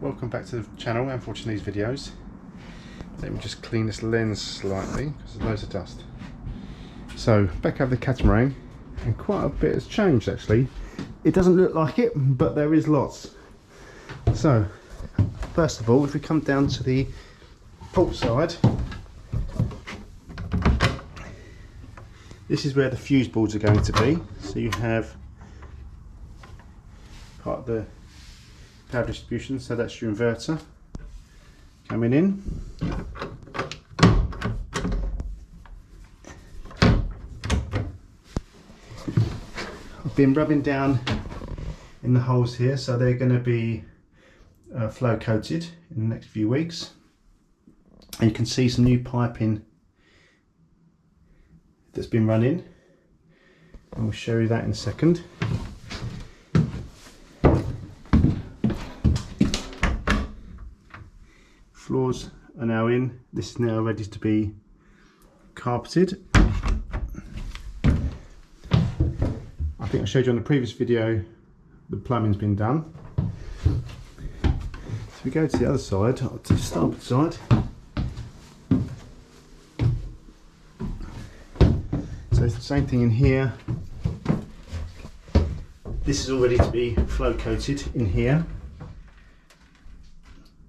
welcome back to the channel and for watching these videos. Let me just clean this lens slightly because there's loads of dust. So back over the Catamaran, and quite a bit has changed actually. It doesn't look like it, but there is lots. So first of all, if we come down to the port side, this is where the fuse boards are going to be. So you have part of the power distribution, so that's your inverter coming in. I've been rubbing down in the holes here, so they're going to be flow coated in the next few weeks, and you can see some new piping that's been run in, and we'll show you that in a second. Floors are now in. This is now ready to be carpeted. I think I showed you on the previous video the plumbing's been done. So we go to the other side, to the starboard side. So it's the same thing in here. This is all ready to be flow coated in here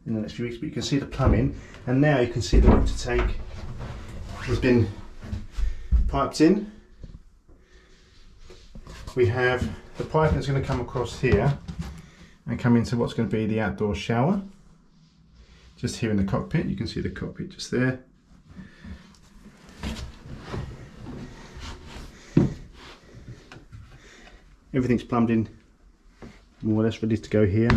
in the next few weeks, but you can see the plumbing, and now you can see the water tank has been piped in. We have the piping that's going to come across here and come into what's going to be the outdoor shower. Just here in the cockpit, you can see the cockpit just there. Everything's plumbed in, more or less ready to go here.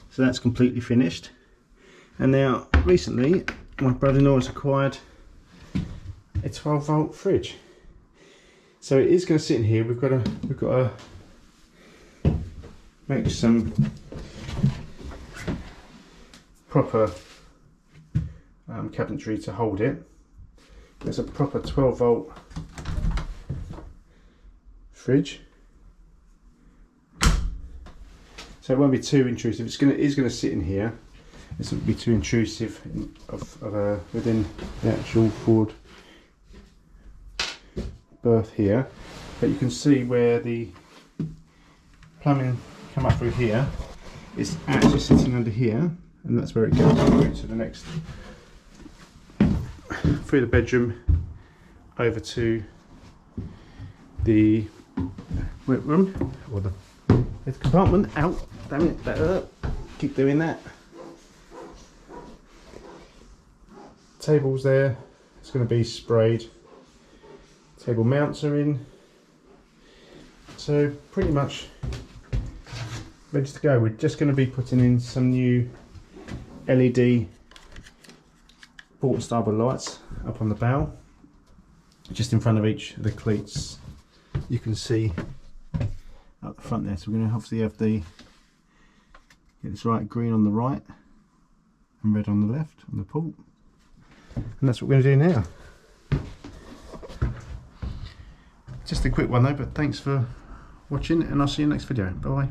So that's completely finished. And now recently my brother-in-law has acquired a 12-volt fridge. So it is going to sit in here. We've got to make some proper cabinetry to hold it. There's a proper 12-volt fridge, so it won't be too intrusive. It is going to sit in here. It won't be too intrusive within the actual forward berth here. But you can see where the plumbing come up through here. It's actually sitting under here, and that's where it goes through to the next, through the bedroom over to the wet room, or the compartment. Out, damn it, keep doing that. Tables there, it's going to be sprayed. Table mounts are in, so pretty much ready to go. We're just going to be putting in some new LED port and starboard lights up on the bow, just in front of each of the cleats. You can see up the front there, so we're going to obviously have get this right, green on the right and red on the left on the port, and that's what we're going to do now. Just a quick one though, but thanks for watching, and I'll see you in the next video. Bye bye.